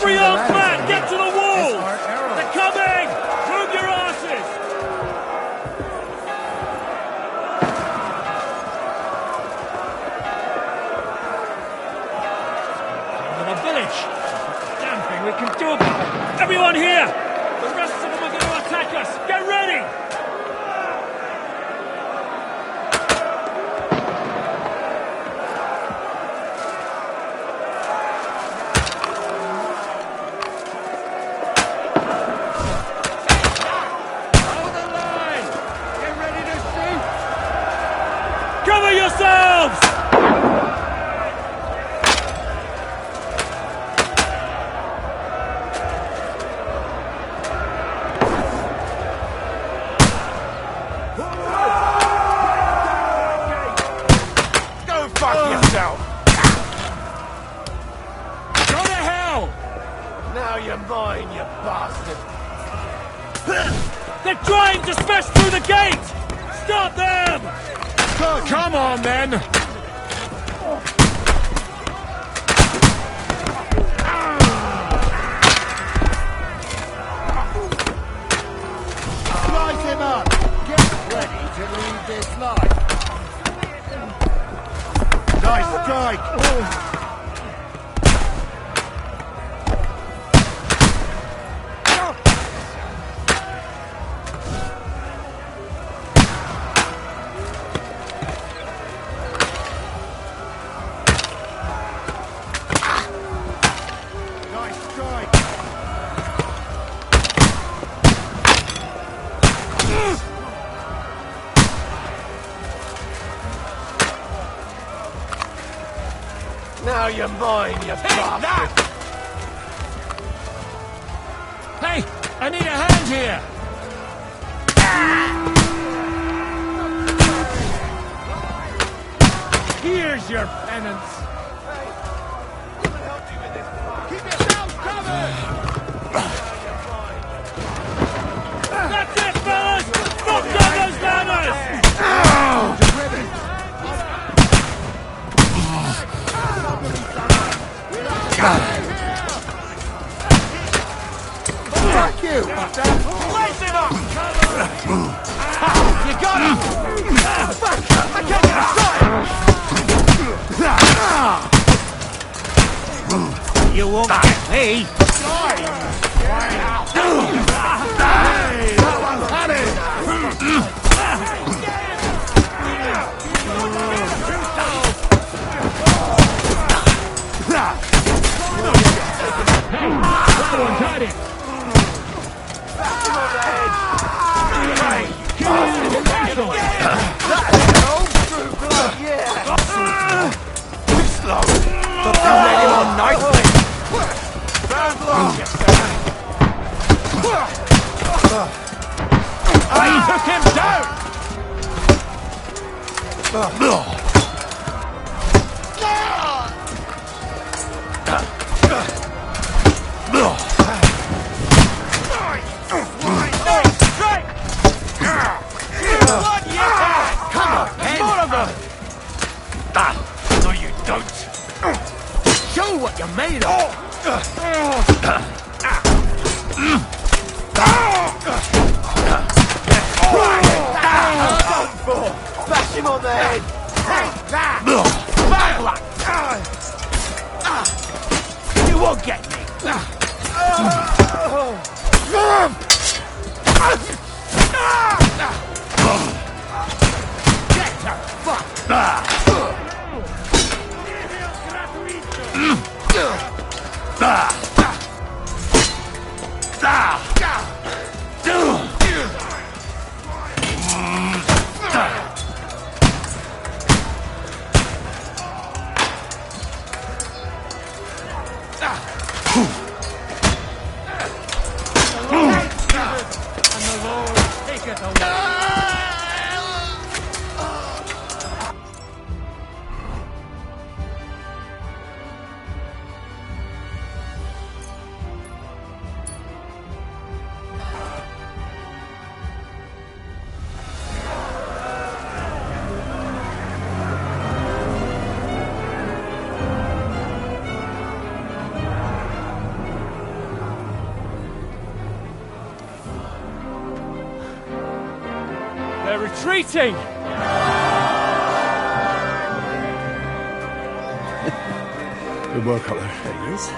Every armed clan, get to the wall! They're coming! Move your asses! In the village! Damn thing we can do about it! Everyone here! The rest of them are going to attack us! Get ready! Cover yourselves! Go fuck yourself! Go to hell! Now you're mine, you bastard! They're trying to smash through the gate! Stop them! Come on, then! Light him up! Get ready to leave this life! Nice strike! Now you're mine, you bastard! Hey, I need a hand here! Here's your penance! Keep yourselves covered! That's it, fellas! Knock down those banners! Fuck you! Lace him up! You got him! Fuck! I can't get aside! You won't get me! That one's had it! That one got it! Slow! But you let him on nicely! Round long! I took him down! No, you don't. Show what you're made of. Bash him on the head. Take that. Bad luck. You won't get me. Get her fucked. They're retreating! Good work up there. There he is.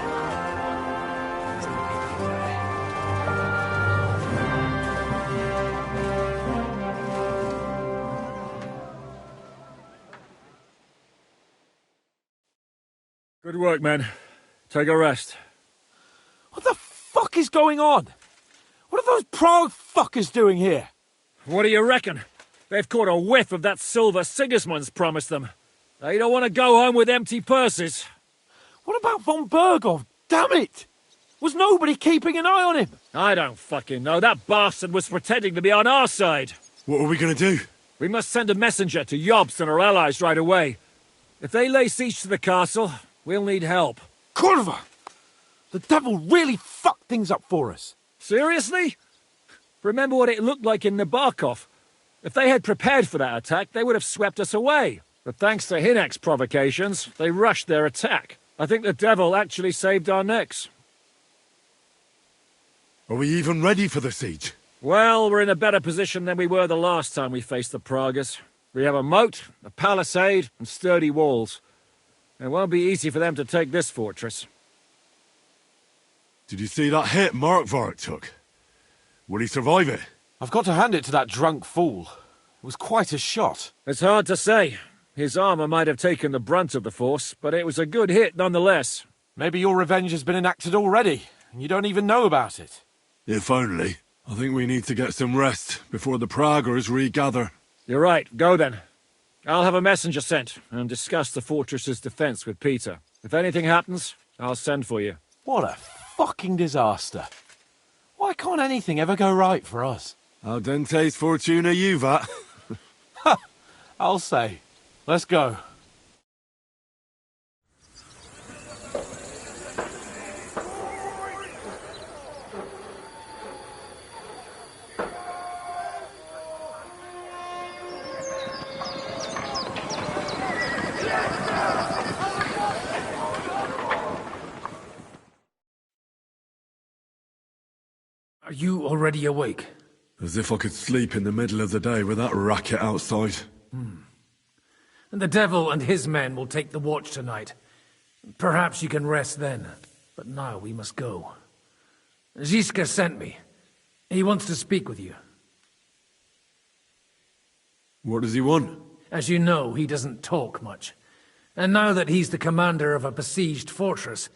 Good work, men. Take a rest. What the fuck is going on? What are those Prague fuckers doing here? What do you reckon? They've caught a whiff of that silver Sigismund's promised them. They don't want to go home with empty purses. What about von Bergov? Damn it! Was nobody keeping an eye on him? I don't fucking know. That bastard was pretending to be on our side. What are we gonna do? We must send a messenger to Jobst and our allies right away. If they lay siege to the castle, we'll need help. Kurva! The devil really fucked things up for us. Seriously? Remember what it looked like in Nabokov. If they had prepared for that attack, they would have swept us away. But thanks to Hinek's provocations, they rushed their attack. I think the devil actually saved our necks. Are we even ready for the siege? Well, we're in a better position than we were the last time we faced the Praguers. We have a moat, a palisade, and sturdy walls. It won't be easy for them to take this fortress. Did you see that hit Markvark took? Will he survive it? I've got to hand it to that drunk fool. It was quite a shot. It's hard to say. His armor might have taken the brunt of the force, but it was a good hit nonetheless. Maybe your revenge has been enacted already, and you don't even know about it. If only. I think we need to get some rest before the Praguers regather. You're right. Go then. I'll have a messenger sent and discuss the fortress's defense with Peter. If anything happens, I'll send for you. What a fucking disaster. Why can't anything ever go right for us? Al dente's fortuna juvat. I'll say. Let's go. Are you already awake? As if I could sleep in the middle of the day with that racket outside. And the devil and his men will take the watch tonight. Perhaps you can rest then. But now we must go. Ziska sent me. He wants to speak with you. What does he want? As you know, he doesn't talk much. And now that he's the commander of a besieged fortress,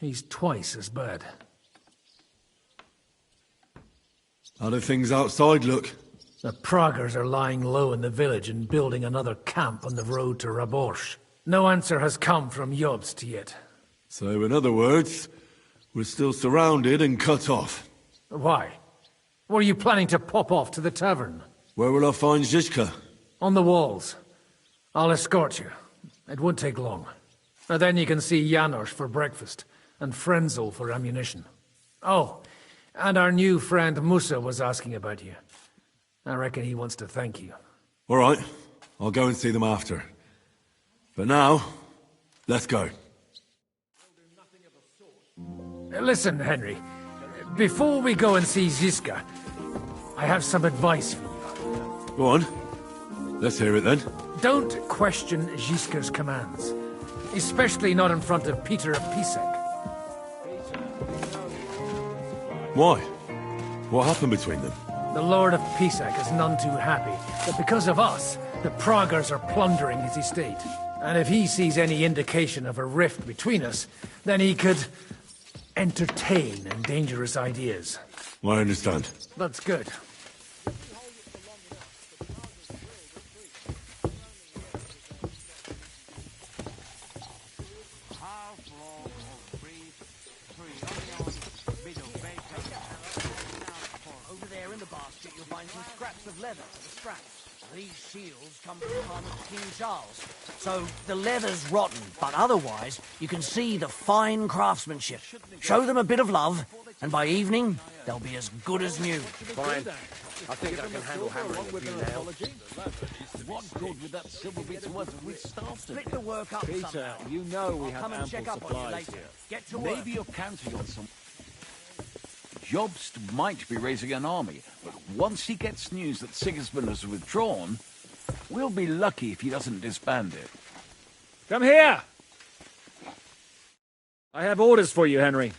he's twice as bad. How do things outside look? The Praguers are lying low in the village and building another camp on the road to Raborsh. No answer has come from Jobst yet. So, in other words, we're still surrounded and cut off. Why? Were you planning to pop off to the tavern? Where will I find Zizka? On the walls. I'll escort you. It won't take long. And then you can see Janos for breakfast, and Frenzel for ammunition. Oh, and our new friend Musa was asking about you. I reckon he wants to thank you. All right, I'll go and see them after. But now, let's go. Listen, Henry. Before we go and see Ziska, I have some advice for you. Go on. Let's hear it then. Don't question Ziska's commands. Especially not in front of Peter of Pisek. Why? What happened between them? The Lord of Pisek is none too happy that because of us, the Praguers are plundering his estate. And if he sees any indication of a rift between us, then he could entertain dangerous ideas. I understand. That's good. Over there in the basket, you'll find some scraps of leather for the straps. These shields come from the time of King Charles. So the leather's rotten, but otherwise, you can see the fine craftsmanship. Show them a bit of love, and by evening, they'll be as good as new. Fine. I think I can handle hammering a few nails. What good would that silver bits worth if we starved to Split the work up Peter, somehow. you know we I'll have come and check ample up on you supplies later. here. Get to work. Maybe you're counting on some Jobst might be raising an army, but once he gets news that Sigismund has withdrawn, we'll be lucky if he doesn't disband it. Come here! I have orders for you, Henry.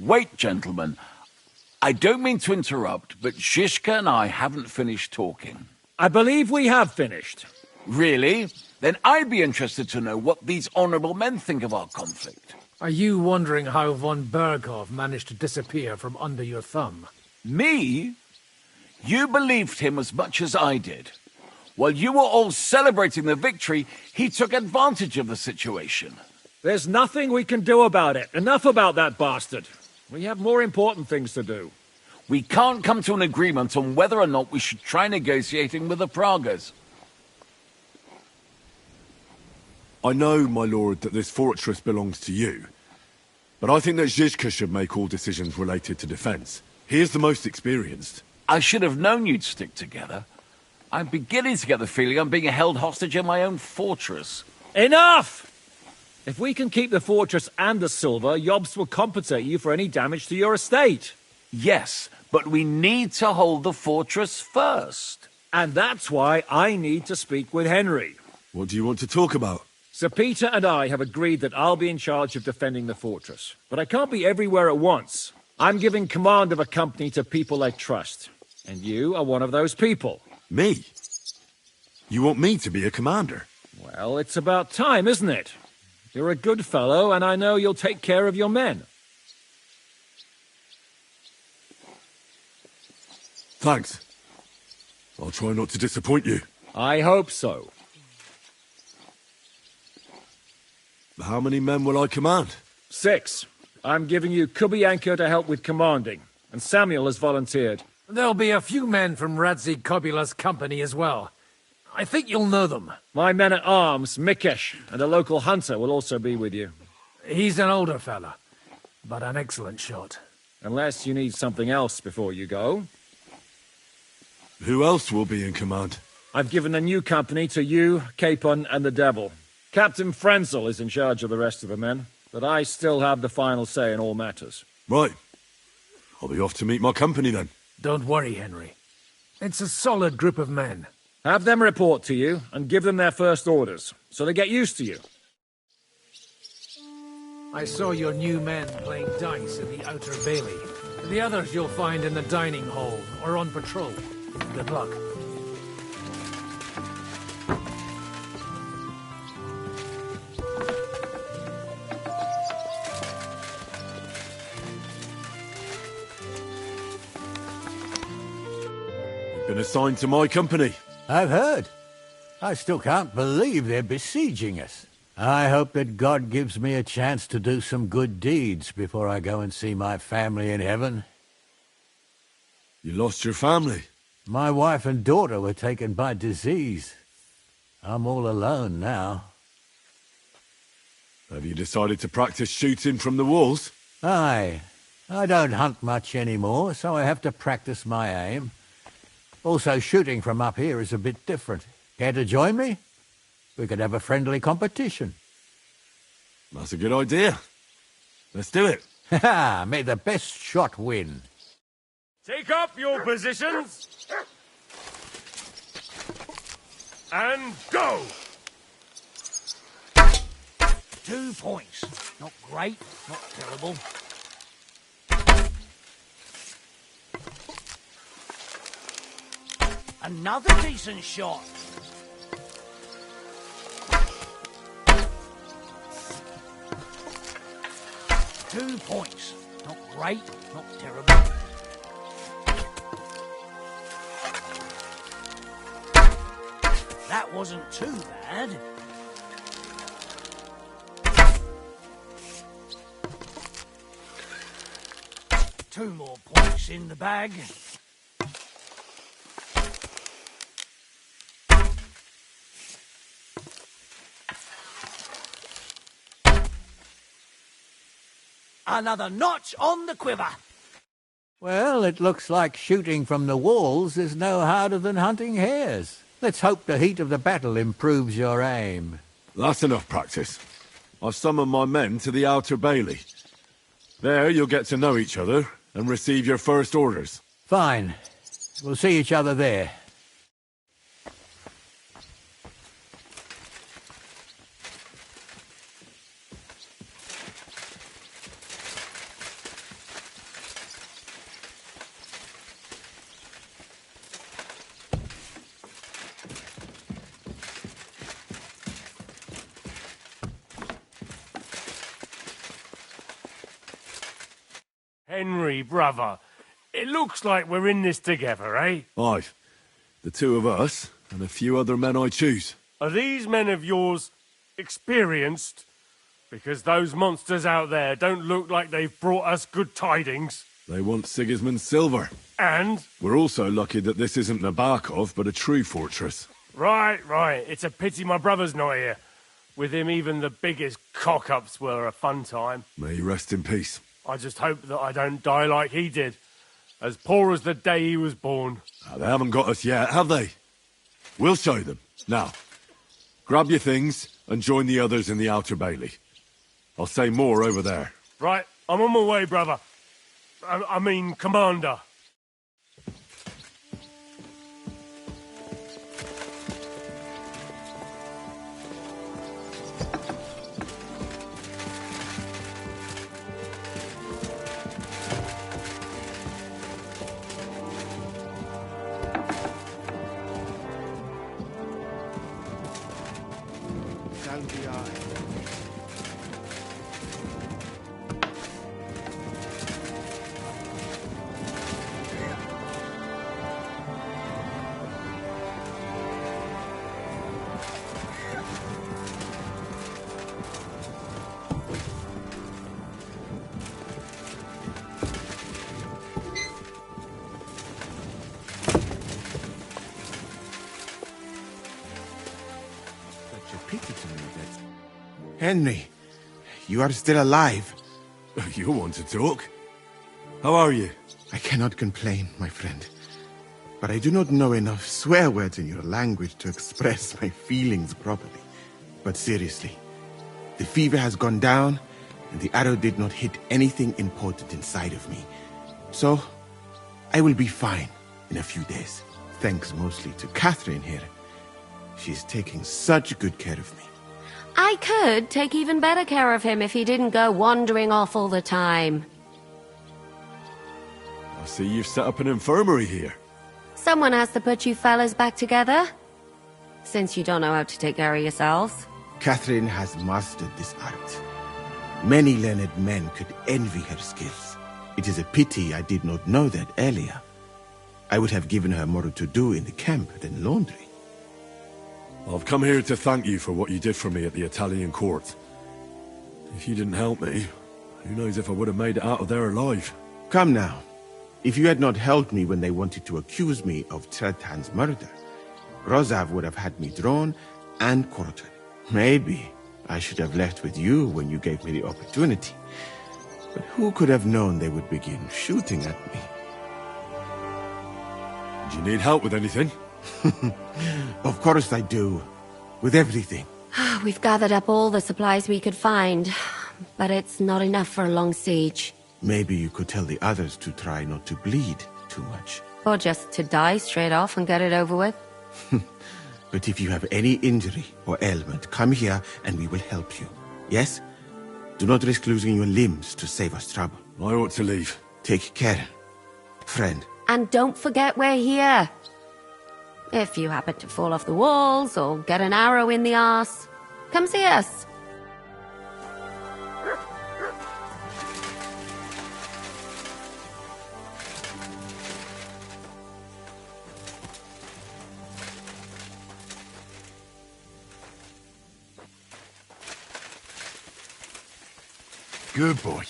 Wait, gentlemen. I don't mean to interrupt, but Zizka and I haven't finished talking. I believe we have finished. Really? Then I'd be interested to know what these honorable men think of our conflict. Are you wondering how von Berghoff managed to disappear from under your thumb? Me? You believed him as much as I did. While you were all celebrating the victory, he took advantage of the situation. There's nothing we can do about it. Enough about that bastard. We have more important things to do. We can't come to an agreement on whether or not we should try negotiating with the Pragas. I know, my lord, that this fortress belongs to you. But I think that Zizka should make all decisions related to defense. He is the most experienced. I should have known you'd stick together. I'm beginning to get the feeling I'm being held hostage in my own fortress. Enough! If we can keep the fortress and the silver, Jobst will compensate you for any damage to your estate. Yes, but we need to hold the fortress first. And that's why I need to speak with Henry. What do you want to talk about? Sir Peter and I have agreed that I'll be in charge of defending the fortress. But I can't be everywhere at once. I'm giving command of a company to people I trust. And you are one of those people. Me? You want me to be a commander? Well, it's about time, isn't it? You're a good fellow, and I know you'll take care of your men. Thanks. I'll try not to disappoint you. I hope so. How many men will I command? 6. I'm giving you Kubianka to help with commanding, and Samuel has volunteered. There'll be a few men from Radzi Kobula's company as well. I think you'll know them. My men-at-arms, Mikesh, and a local hunter will also be with you. He's an older fella, but an excellent shot. Unless you need something else before you go. Who else will be in command? I've given a new company to you, Capon, and the Devil. Captain Frenzel is in charge of the rest of the men, but I still have the final say in all matters. Right. I'll be off to meet my company then. Don't worry, Henry. It's a solid group of men. Have them report to you, and give them their first orders, so they get used to you. I saw your new men playing dice in the outer bailey. The others you'll find in the dining hall, or on patrol. Good luck. Been assigned to my company. I've heard. I still can't believe they're besieging us. I hope that God gives me a chance to do some good deeds before I go and see my family in heaven. You lost your family. My wife and daughter were taken by disease. I'm all alone now. Have you decided to practice shooting from the walls? Aye. I don't hunt much anymore, so I have to practice my aim. Also, shooting from up here is a bit different. Care to join me? We could have a friendly competition. That's a good idea. Let's do it. Ha! May the best shot win. Take up your positions. And go! 2 points. Not great, not terrible. Another decent shot. Two points. Not great, not terrible. That wasn't too bad. Two more points in the bag. Another notch on the quiver. Well, it looks like shooting from the walls is no harder than hunting hares. Let's hope the heat of the battle improves your aim. That's enough practice. I've summoned my men to the outer bailey. There you'll get to know each other and receive your first orders. Fine. We'll see each other there. Henry, brother, it looks like we're in this together, eh? Aye. The two of us, and a few other men I choose. Are these men of yours experienced? Because those monsters out there don't look like they've brought us good tidings. They want Sigismund's silver. And? We're also lucky that this isn't Nabokov, but a true fortress. Right. It's a pity my brother's not here. With him, even the biggest cock-ups were a fun time. May he rest in peace. I just hope that I don't die like he did. As poor as the day he was born. They haven't got us yet, have they? We'll show them. Now, grab your things and join the others in the Outer Bailey. I'll say more over there. Right, I'm on my way, brother. I mean, Commander. Henry, you are still alive. You want to talk? How are you? I cannot complain, my friend. But I do not know enough swear words in your language to express my feelings properly. But seriously, the fever has gone down, and the arrow did not hit anything important inside of me. So, I will be fine in a few days. Thanks mostly to Catherine here. She's taking such good care of me. I could take even better care of him if he didn't go wandering off all the time. I see you've set up an infirmary here. Someone has to put you fellas back together. Since you don't know how to take care of yourselves. Catherine has mastered this art. Many learned men could envy her skills. It is a pity I did not know that earlier. I would have given her more to do in the camp than laundry. I've come here to thank you for what you did for me at the Italian court. If you didn't help me, who knows if I would have made it out of there alive. Come now. If you had not helped me when they wanted to accuse me of Tretan's murder, Rosav would have had me drawn and quartered. Maybe I should have left with you when you gave me the opportunity. But who could have known they would begin shooting at me? Do you need help with anything? Of course I do. With everything. We've gathered up all the supplies we could find, but it's not enough for a long siege. Maybe you could tell the others to try not to bleed too much. Or just to die straight off and get it over with. But if you have any injury or ailment, come here and we will help you. Yes? Do not risk losing your limbs to save us trouble. I ought to leave. Take care, friend. And don't forget we're here. If you happen to fall off the walls or get an arrow in the arse, come see us. Good boy.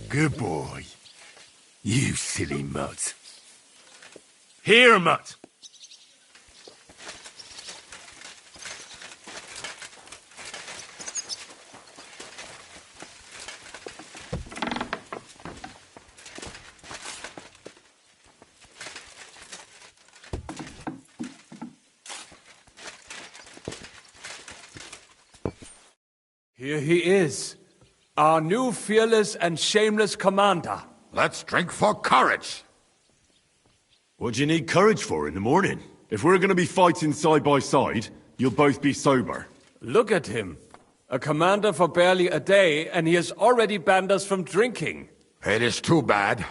Good boy. You silly mutt. Here, mutt. Here he is. our new fearless and shameless commander. Let's drink for courage. What do you need courage for in the morning? If we're going to be fighting side by side, you'll both be sober. Look at him. A commander for barely a day, and he has already banned us from drinking. It is too bad.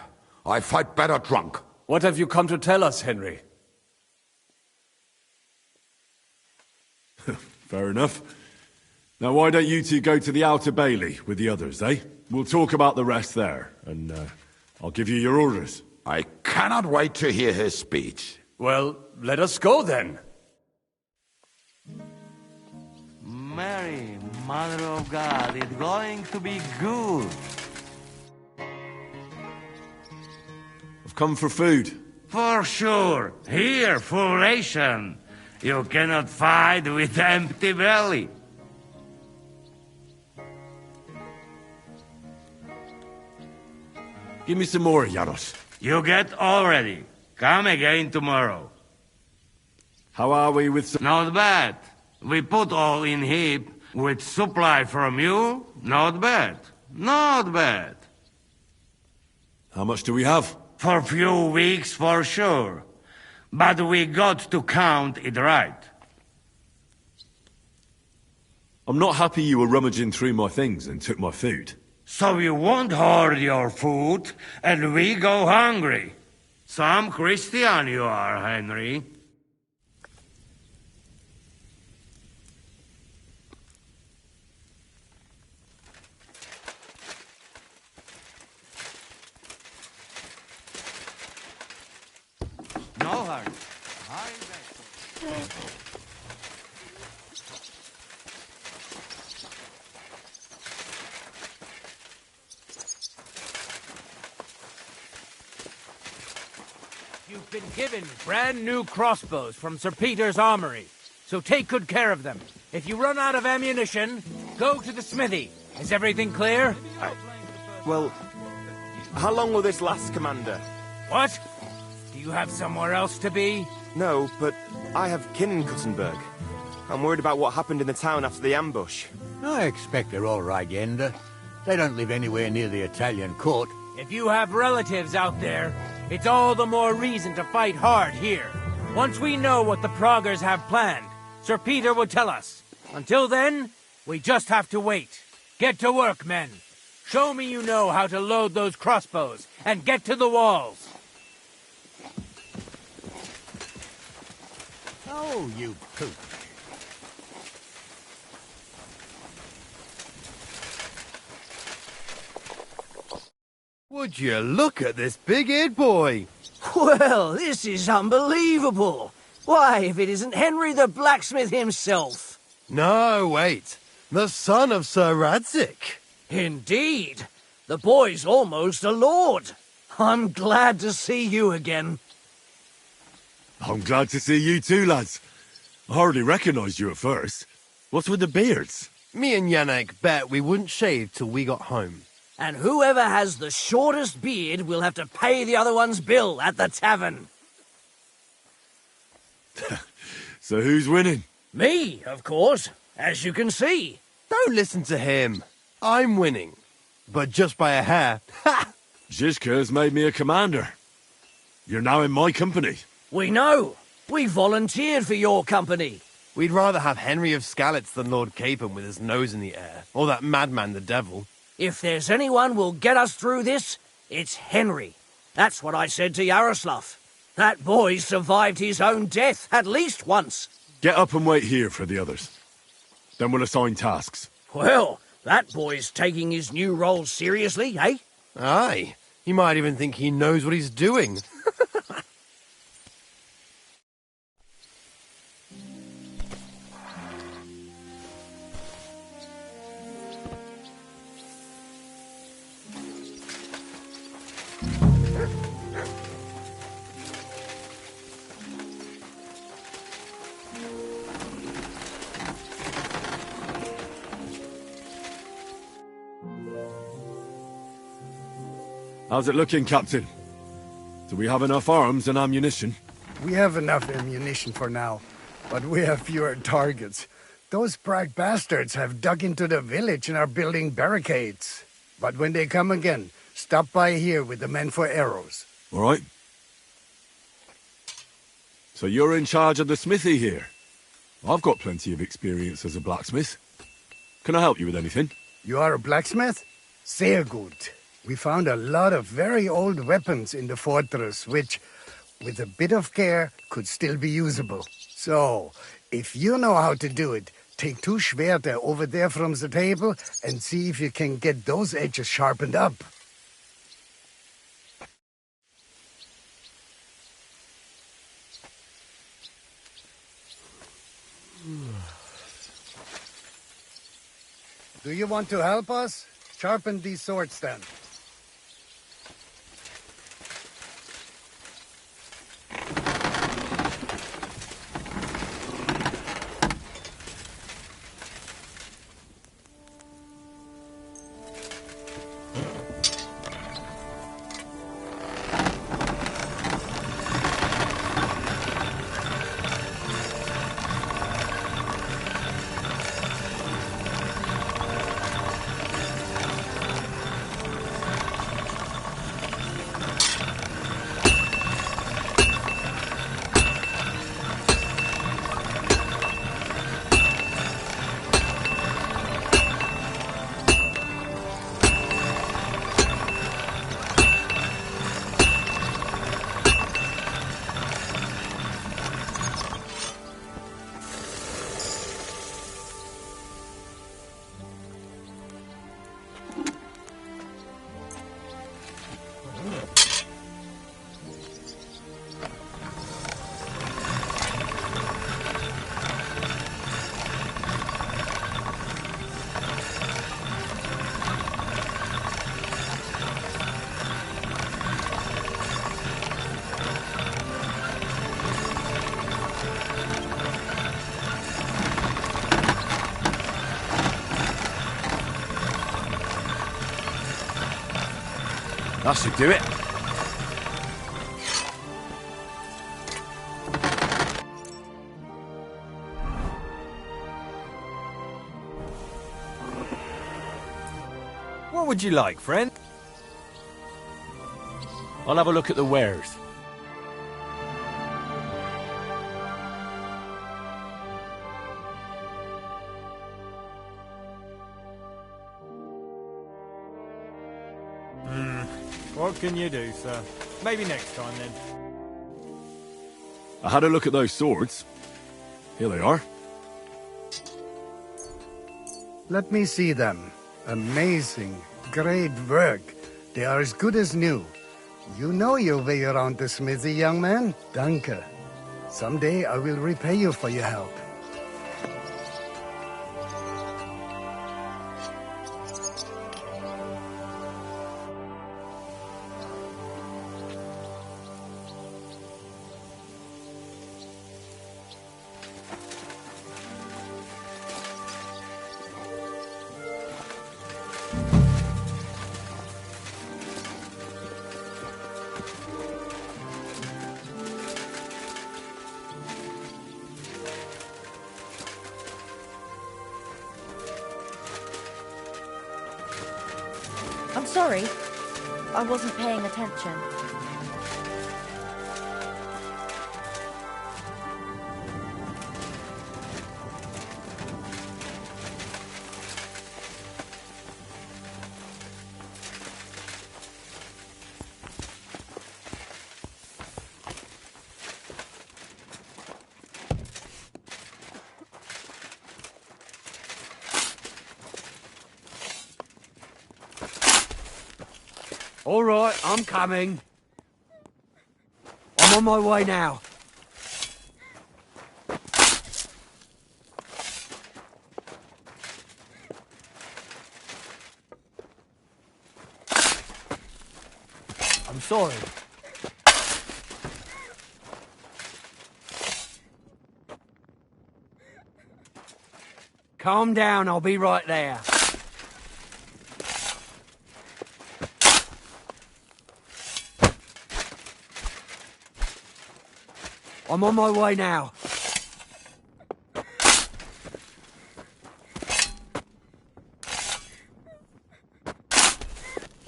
I fight better drunk. What have you come to tell us, Henry? Fair enough. Now why don't you two go to the Outer Bailey with the others, eh? We'll talk about the rest there, and I'll give you your orders. I cannot wait to hear his speech. Well, let us go then. Mary, Mother of God, it's going to be good. I've come for food. For sure. Here, full ration. You cannot fight with empty belly. Give me some more, Janos. You get already. Come again tomorrow. How are we with some... Not bad. We put all in heap. With supply from you, not bad. Not bad. How much do we have? For few weeks, for sure. But we got to count it right. I'm not happy you were rummaging through my things and took my food. So you won't hoard your food, and we go hungry. Some Christian you are, Henry. No hurry. You've been given brand new crossbows from Sir Peter's armory, so take good care of them. If you run out of ammunition, go to the smithy. Is everything clear? Well, how long will this last, Commander? What? Do you have somewhere else to be? No, but I have kin in Kuttenberg. I'm worried about what happened in the town after the ambush. I expect they're all right, Yenda. They don't live anywhere near the Italian court. If you have relatives out there, it's all the more reason to fight hard here. Once we know what the Proggers have planned, Sir Peter will tell us. Until then, we just have to wait. Get to work, men. Show me you know how to load those crossbows, and get to the walls. Oh, you poop. Would you look at this big-eared boy? Well, this is unbelievable. Why, if it isn't Henry the blacksmith himself. No, wait. The son of Sir Radzik. Indeed. The boy's almost a lord. I'm glad to see you again. I'm glad to see you too, lads. I hardly recognised you at first. What's with the beards? Me and Yannick bet we wouldn't shave till we got home. And whoever has the shortest beard will have to pay the other one's bill at the tavern. So who's winning? Me, of course, as you can see. Don't listen to him. I'm winning. But just by a hair. Ha! Zizka has made me a commander. You're now in my company. We know. We volunteered for your company. We'd rather have Henry of Skalitz than Lord Capon with his nose in the air. Or that madman, the devil. If there's anyone will get us through this, it's Henry. That's what I said to Yaroslav. That boy survived his own death at least once. Get up and wait here for the others. Then we'll assign tasks. Well, that boy's taking his new role seriously, eh? Aye. He might even think he knows what he's doing. How's it looking, Captain? Do we have enough arms and ammunition? We have enough ammunition for now, but we have fewer targets. Those Prague bastards have dug into the village and are building barricades. But when they come again, stop by here with the men for arrows. All right. So you're in charge of the smithy here? I've got plenty of experience as a blacksmith. Can I help you with anything? You are a blacksmith? Sehr gut. We found a lot of very old weapons in the fortress, which, with a bit of care, could still be usable. So, if you know how to do it, take 2 Schwerter over there from the table and see if you can get those edges sharpened up. Do you want to help us? Sharpen these swords then. That should do it. What would you like, friend? I'll have a look at the wares. What can you do, sir? Maybe next time, then. I had a look at those swords. Here they are. Let me see them. Amazing. Great work. They are as good as new. You know your way around the smithy, young man. Danke. Someday I will repay you for your help. I'm sorry. I wasn't paying attention. All right, I'm coming. I'm on my way now. I'm sorry. Calm down, I'll be right there. I'm on my way now.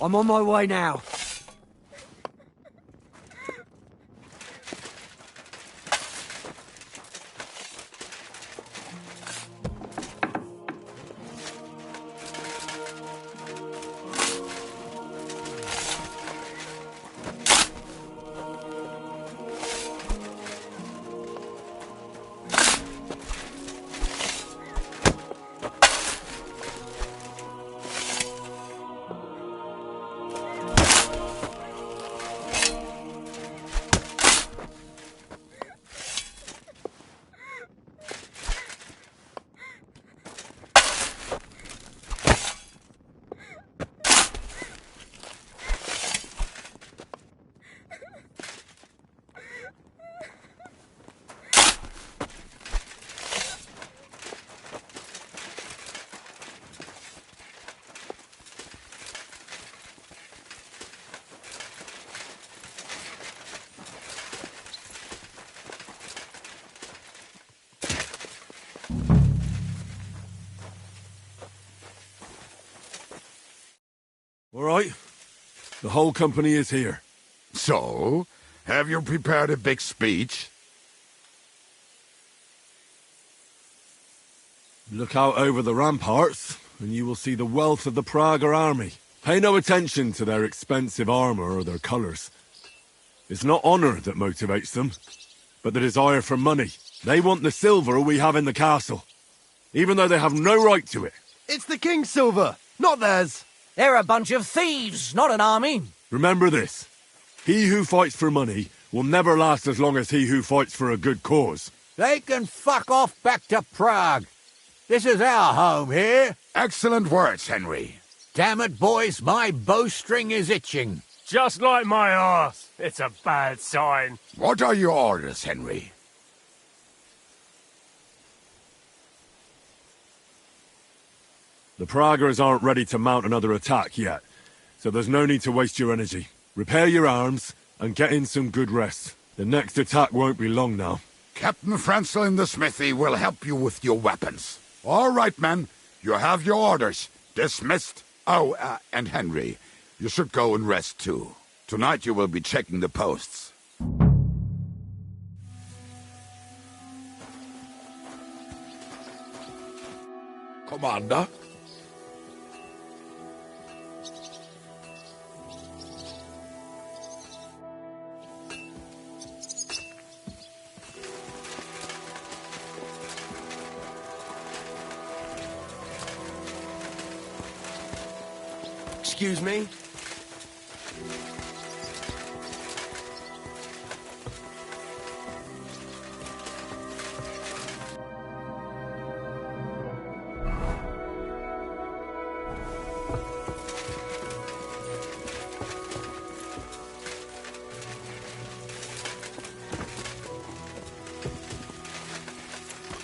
I'm on my way now. All right. The whole company is here. So, have you prepared a big speech? Look out over the ramparts, and you will see the wealth of the Prager army. Pay no attention to their expensive armor or their colors. It's not honor that motivates them, but the desire for money. They want the silver we have in the castle, even though they have no right to it. It's the king's silver, not theirs. They're a bunch of thieves, not an army. Remember this. He who fights for money will never last as long as he who fights for a good cause. They can fuck off back to Prague. This is our home here. Excellent words, Henry. Damn it, boys, my bowstring is itching. Just like my arse. It's a bad sign. What are your orders, Henry? The Pragers aren't ready to mount another attack yet, so there's no need to waste your energy. Repair your arms and get in some good rest. The next attack won't be long now. Captain Franzel in the smithy will help you with your weapons. All right, men. You have your orders. Dismissed. Oh, and Henry, you should go and rest too. Tonight you will be checking the posts. Commander? Excuse me?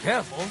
Careful.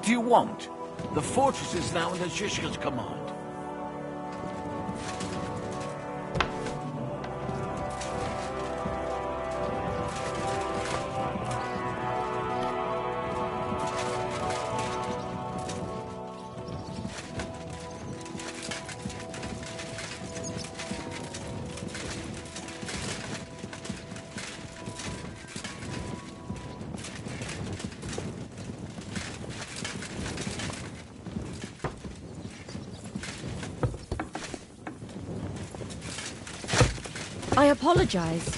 What do you want? The fortress is now under Shishka's command. I apologize.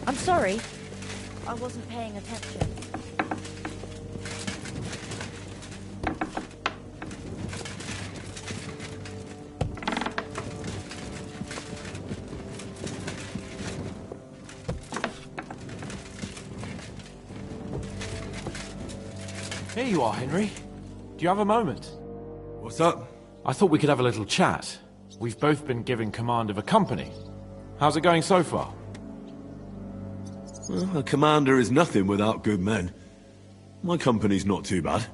I'm sorry. I wasn't paying attention. Here you are, Henry. Do you have a moment? What's up? I thought we could have a little chat. We've both been given command of a company. How's it going so far? Well, a commander is nothing without good men. My company's not too bad.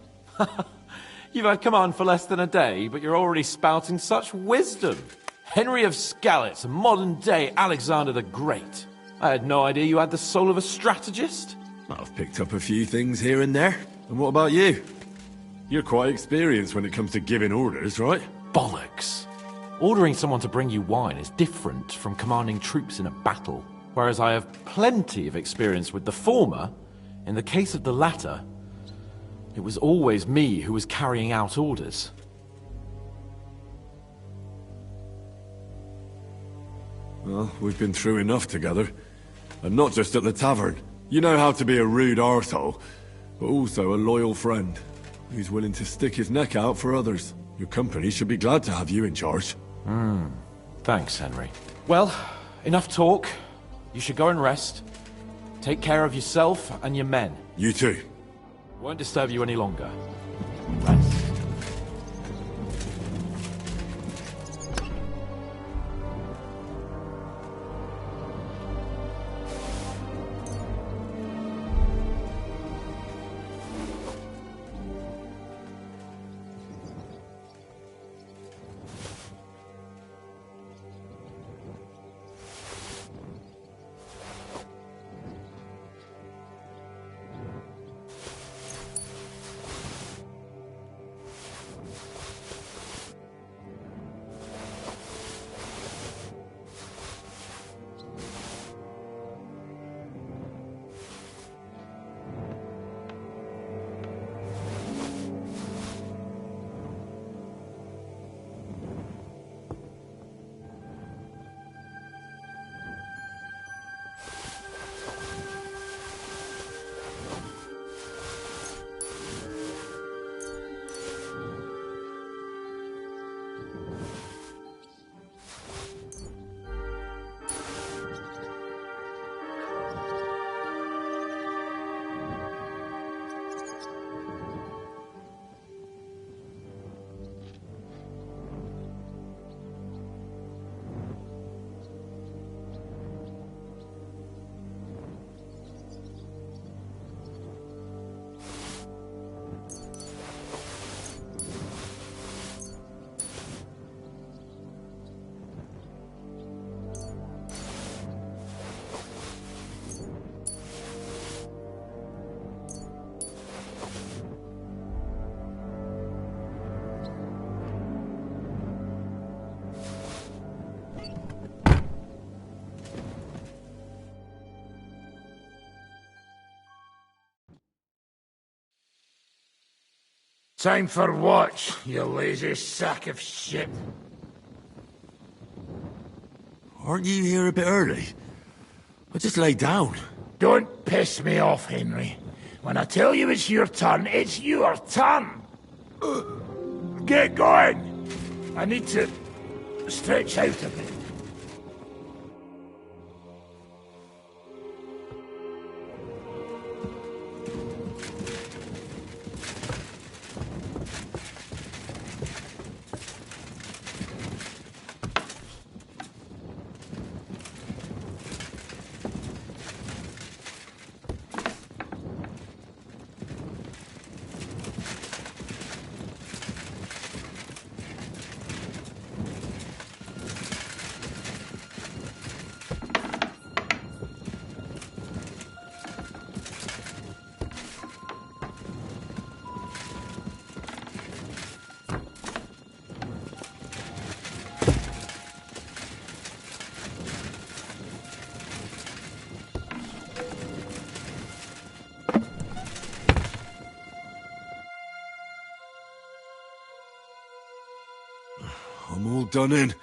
You've had command for less than a day, but you're already spouting such wisdom. Henry of Skalitz, a modern-day Alexander the Great. I had no idea you had the soul of a strategist. I've picked up a few things here and there. And what about you? You're quite experienced when it comes to giving orders, right? Bollocks. Ordering someone to bring you wine is different from commanding troops in a battle. Whereas I have plenty of experience with the former, in the case of the latter, it was always me who was carrying out orders. Well, we've been through enough together. And not just at the tavern. You know how to be a rude arsehole, but also a loyal friend, who's willing to stick his neck out for others. Your company should be glad to have you in charge. Thanks, Henry. Well, enough talk. You should go and rest. Take care of yourself and your men. You too. Won't disturb you any longer. Rest. Time for what, you lazy sack of shit? Aren't you here a bit early? I just lay down. Don't piss me off, Henry. When I tell you it's your turn, it's your turn! Get going! I need to stretch out a bit. I'm all done in.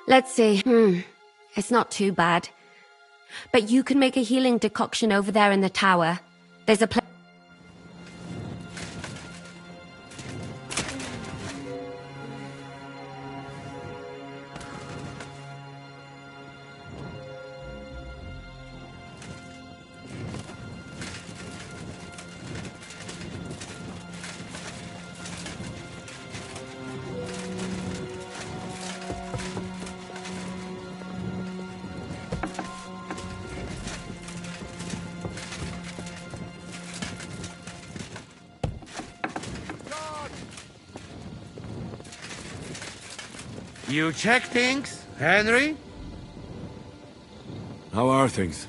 Let's see. It's not too bad. But you can make a healing decoction over there in the tower. There's a place. You check things, Henry? How are things?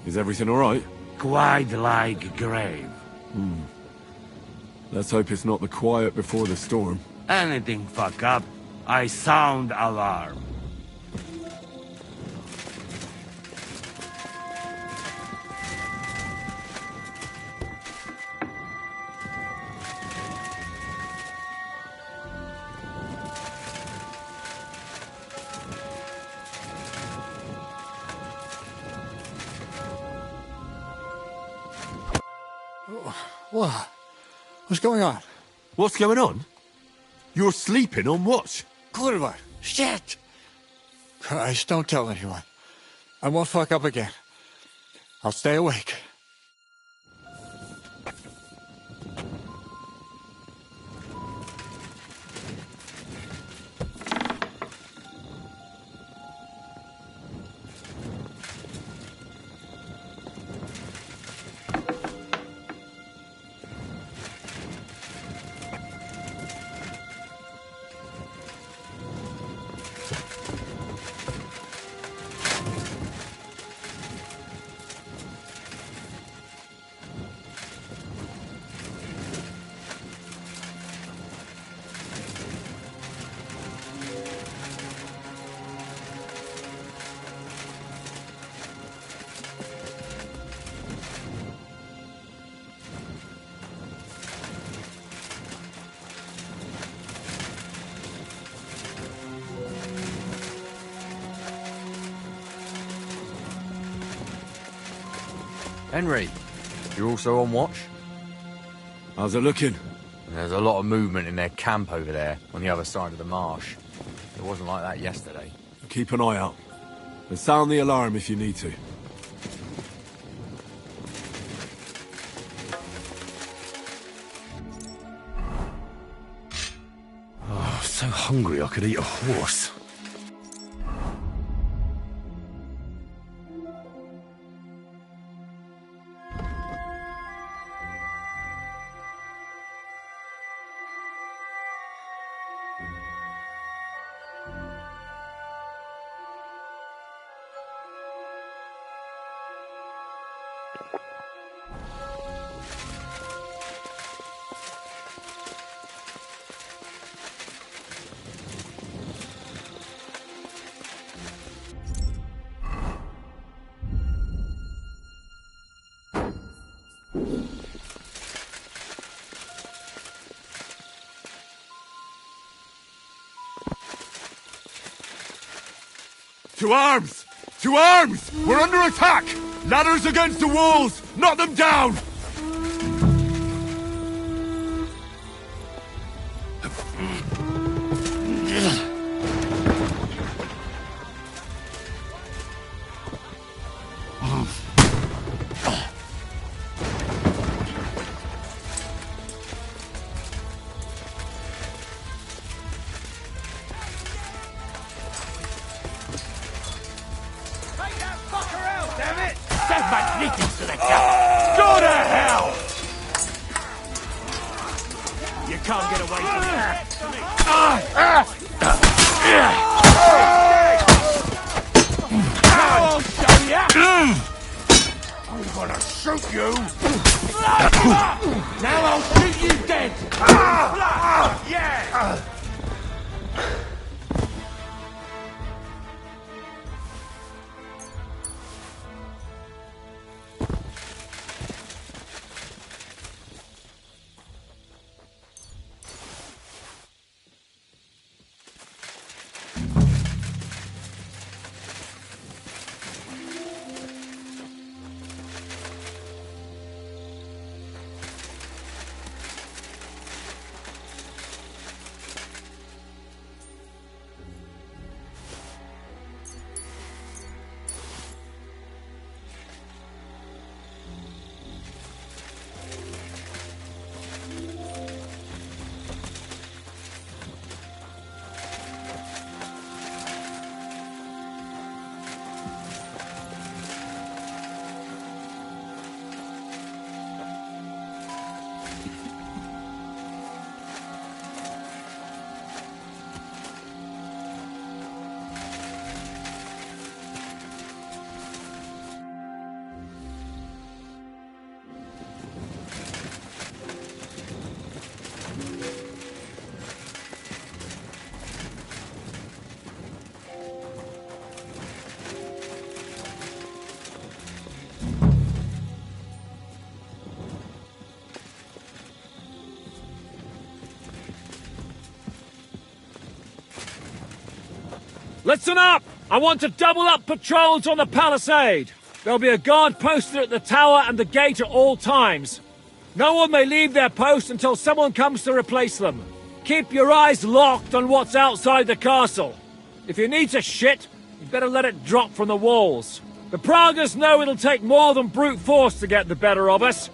Is everything alright? Quite like grave. Let's hope it's not the quiet before the storm. Anything fuck up, I sound alarm. What? What's going on? What's going on? You're sleeping on watch. Clearwater. Shit! Christ, don't tell anyone. I won't fuck up again. I'll stay awake. Henry, you're also on watch? How's it looking? There's a lot of movement in their camp over there, on the other side of the marsh. It wasn't like that yesterday. Keep an eye out. And sound the alarm if you need to. Oh, so hungry I could eat a horse. To arms! To arms! We're under attack! Ladders against the walls! Knock them down! Go to hell! You can't get away from that. I'll show ya! I'm gonna shoot you! Now I'll shoot you dead! Yeah! Listen up! I want to double up patrols on the palisade. There'll be a guard posted at the tower and the gate at all times. No one may leave their post until someone comes to replace them. Keep your eyes locked on what's outside the castle. If you need to shit, you better let it drop from the walls. The Pragas know it'll take more than brute force to get the better of us.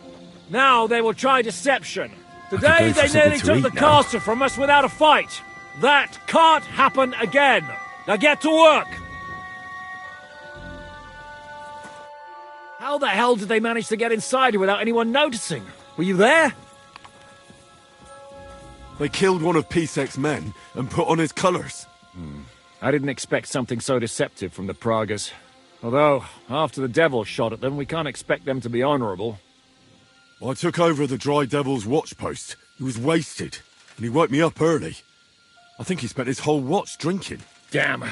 Now they will try deception. Today they nearly took the castle from us without a fight. That can't happen again. Now get to work! How the hell did they manage to get inside without anyone noticing? Were you there? They killed one of Pisek's men and put on his colours. I didn't expect something so deceptive from the Pragas. Although, after the devil shot at them, we can't expect them to be honourable. I took over the Dry Devil's watch post. He was wasted, and he woke me up early. I think he spent his whole watch drinking. Damn.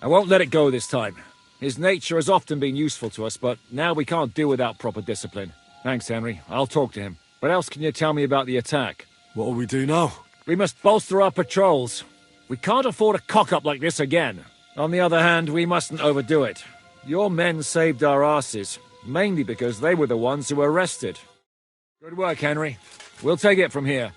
I won't let it go this time. His nature has often been useful to us, but now we can't do without proper discipline. Thanks, Henry. I'll talk to him. What else can you tell me about the attack? What'll we do now? We must bolster our patrols. We can't afford a cock-up like this again. On the other hand, we mustn't overdo it. Your men saved our asses, mainly because they were the ones who were arrested. Good work, Henry. We'll take it from here.